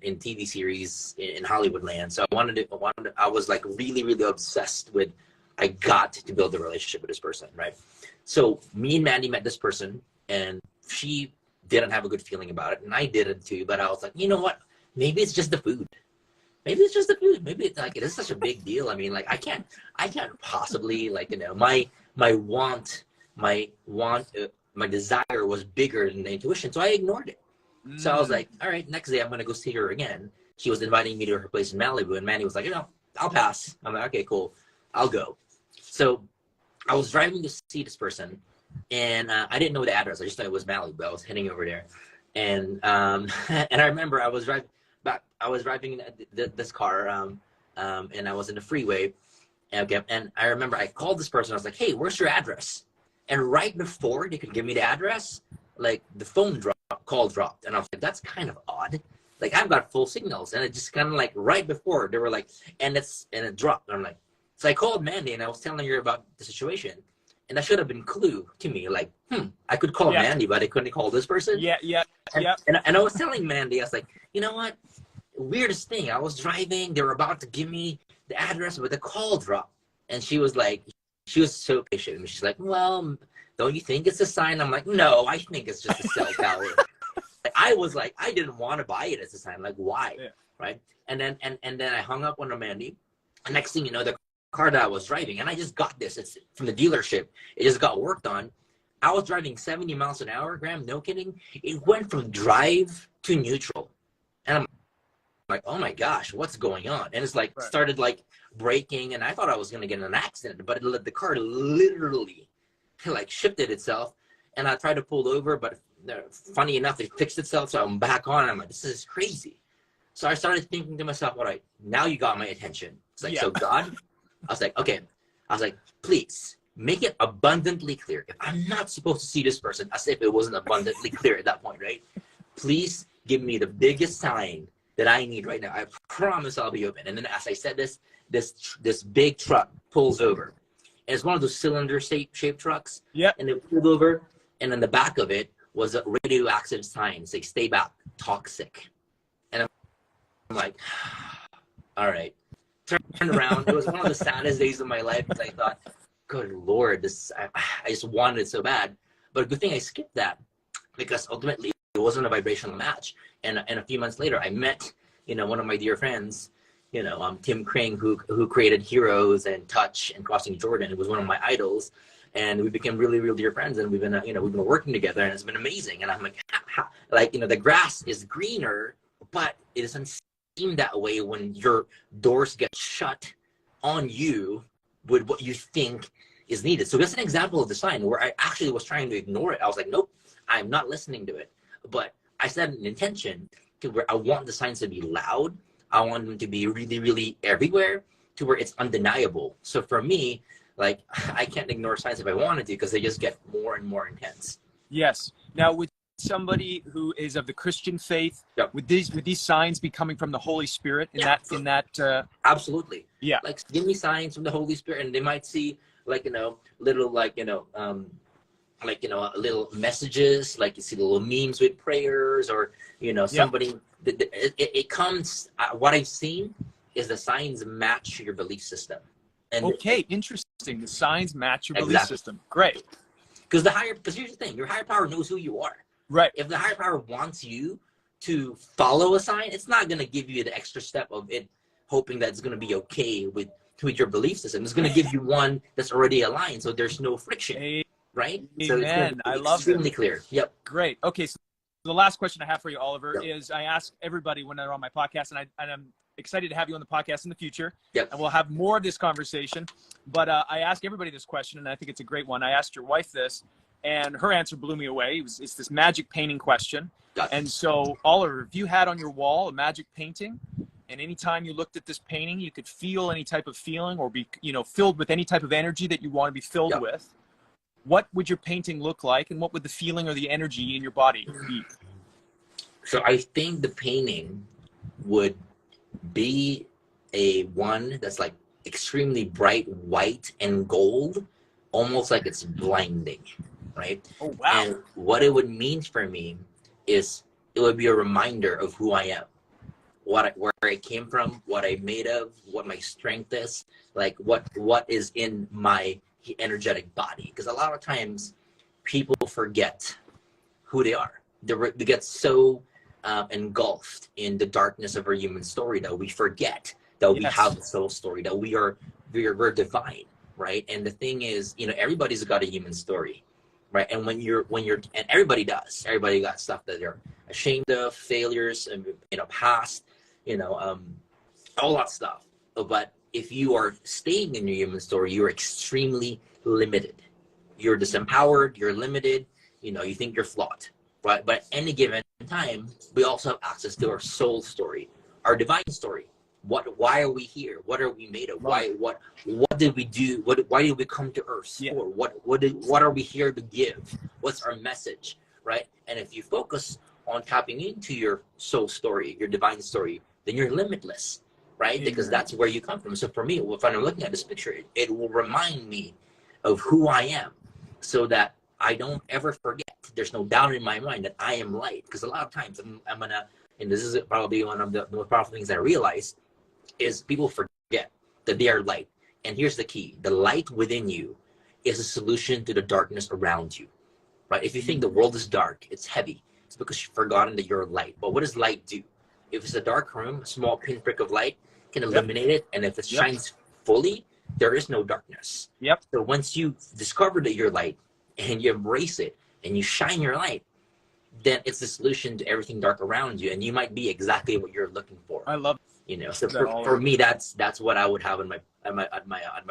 in TV series in Hollywood land. So I was like really, really obsessed with, I got to build a relationship with this person, right? So me and Mandy met this person, and she didn't have a good feeling about it, and I didn't too, but I was like, you know what? Maybe it's just the food. Maybe it's just the food. Maybe it's like, it is such a big deal. I mean, like I can't possibly my want, my desire was bigger than the intuition. So I ignored it. So I was like, all right, next day I'm going to go see her again. She was inviting me to her place in Malibu, and Manny was like, I'll pass. I'm like, okay, cool. I'll go. So I was driving to see this person, and I didn't know the address. I just thought it was Malibu. I was heading over there. And and I remember I was driving in this car. and I was in the freeway. And I remember I called this person. I was like, "Hey, where's your address?" And right before they could give me the address, like the call dropped, and I was like, "That's kind of odd." Like I've got full signals, and it just kind of like right before they were like, and it dropped. And I'm like, so I called Mandy, and I was telling her about the situation, and that should have been clue to me. Like, I could call Mandy, but I couldn't call this person. And I was telling Mandy, I was like, you know what? Weirdest thing. I was driving. They were about to give me the address, but the call dropped. And she was like, she was so patient. She's like, well, don't you think it's a sign? I'm like, no, I think it's just a cell tower. I was like, I didn't want to buy it as a sign. Like, why? Yeah. Right? And then I hung up on Mandy. And next thing you know, the car that I was driving, and I just got this. It's from the dealership. It just got worked on. I was driving 70 miles an hour, Graham, no kidding. It went from drive to neutral. And I'm like, oh my gosh, what's going on? And it's like, started like braking, and I thought I was going to get in an accident, but the car literally like shifted itself, and I tried to pull over, but funny enough, it fixed itself, so I'm back on, and I'm like, this is crazy. So I started thinking to myself, all right, now you got my attention. It's like, so God, I was like, okay. I was like, please make it abundantly clear. If I'm not supposed to see this person, as if it wasn't abundantly clear at that point, right? Please give me the biggest sign that I need right now. I promise I'll be open. And then as I said this big truck pulls over. And it's one of those cylinder shaped trucks. Yeah. And it pulled over, and in the back of it was a radioactive sign. Say, stay back, toxic. And I'm like, all right. Turned around. It was one of the saddest days of my life because I thought, good Lord, I just wanted it so bad. But a good thing I skipped that, because ultimately it wasn't a vibrational match. And a few months later, I met, one of my dear friends, Tim Kring, who created Heroes and Touch and Crossing Jordan. It was one of my idols, and we became really, really dear friends. And we've been, we've been working together, and it's been amazing. And I'm like, the grass is greener, but it doesn't seem that way when your doors get shut on you with what you think is needed. So that's an example of the sign where I actually was trying to ignore it. I was like, nope, I'm not listening to it. But I set an intention to where I want the signs to be loud. I want them to be really, really everywhere, to where it's undeniable. So for me, like, I can't ignore signs if I wanted to, because they just get more and more intense. Yes. Now, with somebody who is of the Christian faith, would these signs be coming from the Holy Spirit in that Absolutely. Yeah. Like, give me signs from the Holy Spirit, and they might see little little messages, like you see little memes with prayers, or somebody. It comes. What I've seen is the signs match your belief system. And interesting. The signs match your belief system. Great. Because here's the thing: your higher power knows who you are. Right. If the higher power wants you to follow a sign, it's not going to give you the extra step of it, hoping that it's going to be okay with your belief system. It's going to give you one that's already aligned, so there's no friction. Right? So it's I love it. Extremely clear. Yep. Great. Okay. So the last question I have for you, Oliver, is I ask everybody when they're on my podcast, and I'm excited to have you on the podcast in the future. Yep. And we'll have more of this conversation. But I ask everybody this question, and I think it's a great one. I asked your wife this, and her answer blew me away. It's this magic painting question. And so, Oliver, if you had on your wall a magic painting, and anytime you looked at this painting, you could feel any type of feeling or be, filled with any type of energy that you want to be filled with, what would your painting look like, and what would the feeling or the energy in your body be? So I think the painting would be one that's like extremely bright white and gold, almost like it's blinding, right? Oh, wow. And what it would mean for me is it would be a reminder of who I am, where I came from, what I'm made of, what my strength is, like what is in my energetic body. Because a lot of times people forget who they are. They get so engulfed in the darkness of our human story that we forget that we have a soul story, that we're divine, right? And the thing is, everybody's got a human story, right? And when you're and everybody got stuff that they're ashamed of, failures, and past, all that stuff. But if you are staying in your human story, you're extremely limited. You're disempowered, you're limited, you think you're flawed. But at any given time, we also have access to our soul story, our divine story, why are we here? What are we made of? Right. What did we do? Why did we come to Earth Yeah. for? What are we here to give? What's our message, right? And if you focus on tapping into your soul story, your divine story, then you're limitless, right? Amen. Because that's where you come from. So for me, if I'm looking at this picture, it will remind me of who I am, so that I don't ever forget. There's no doubt in my mind that I am light. Because a lot of times I'm gonna, and this is probably one of the most powerful things I realized, is people forget that they are light. And here's the key: the light within you is a solution to the darkness around you, right? If you think the world is dark, it's heavy, it's because you've forgotten that you're light. But what does light do? If it's a dark room, a small pinprick of light can illuminate it, and if it shines fully, there is no darkness. Yep. So once you discover that you're light and you embrace it and you shine your light, then it's the solution to everything dark around you, and you might be exactly what you're looking for. I love You know, so for me, that's what I would have on my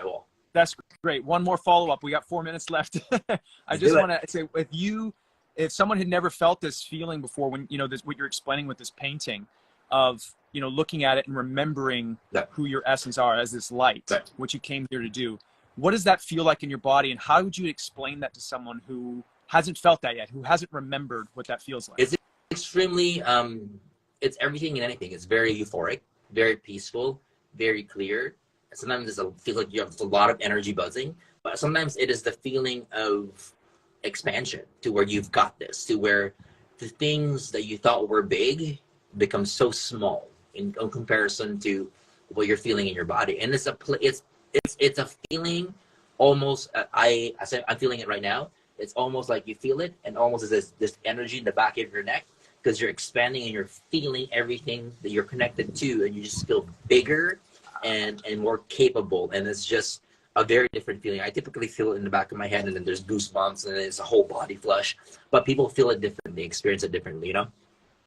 wall. That's great. One more follow-up. We got 4 minutes left. I just want to say, if someone had never felt this feeling before, when, you know, this, what you're explaining with this painting of, you know, looking at it and remembering who your essence are as this light, what you came here to do, what does that feel like in your body? And how would you explain that to someone who hasn't felt that yet, who hasn't remembered what that feels like? It's extremely, it's everything and anything. It's very euphoric, very peaceful, very clear. Sometimes it feels like you have a lot of energy buzzing, but sometimes it is the feeling of expansion, to where you've got this, to where the things that you thought were big become so small in comparison to what you're feeling in your body. And it's a feeling almost, I'm feeling it right now. It's almost like you feel it, and almost as this energy in the back of your neck, because you're expanding and you're feeling everything that you're connected to, and you just feel bigger and more capable. And it's just a very different feeling. I typically feel it in the back of my head, and then there's goosebumps, and it's a whole body flush. But people feel it differently, experience it differently, you know?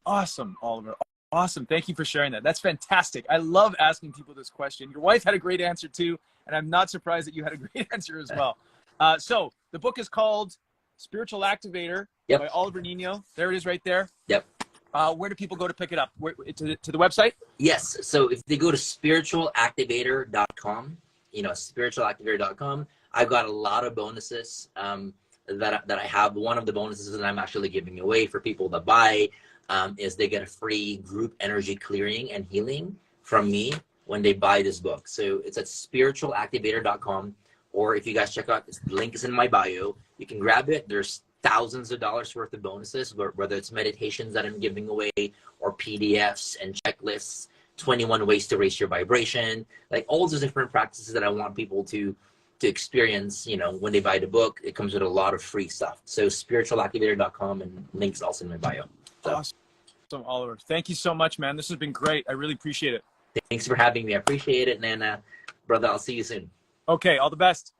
Awesome, Oliver. Awesome. Thank you for sharing that. That's fantastic. I love asking people this question. Your wife had a great answer too, and I'm not surprised that you had a great answer as well. So the book is called Spiritual Activator by Oliver Nino. There it is right there. Yep. Where do people go to pick it up? To the website? Yes. So if they go to spiritualactivator.com, you know, spiritualactivator.com, I've got a lot of bonuses that I have. One of the bonuses that I'm actually giving away for people that buy is they get a free group energy clearing and healing from me when they buy this book. So it's at spiritualactivator.com, or if you guys check out, the link is in my bio. You can grab it. There's thousands of dollars worth of bonuses, whether it's meditations that I'm giving away, or PDFs and checklists, 21 ways to raise your vibration, like all those different practices that I want people to experience, you know, when they buy the book. It comes with a lot of free stuff. So spiritualactivator.com, and links also in my bio. So. Awesome, Oliver. Thank you so much, man. This has been great. I really appreciate it. Thanks for having me. I appreciate it. And then, brother, I'll see you soon. Okay, all the best.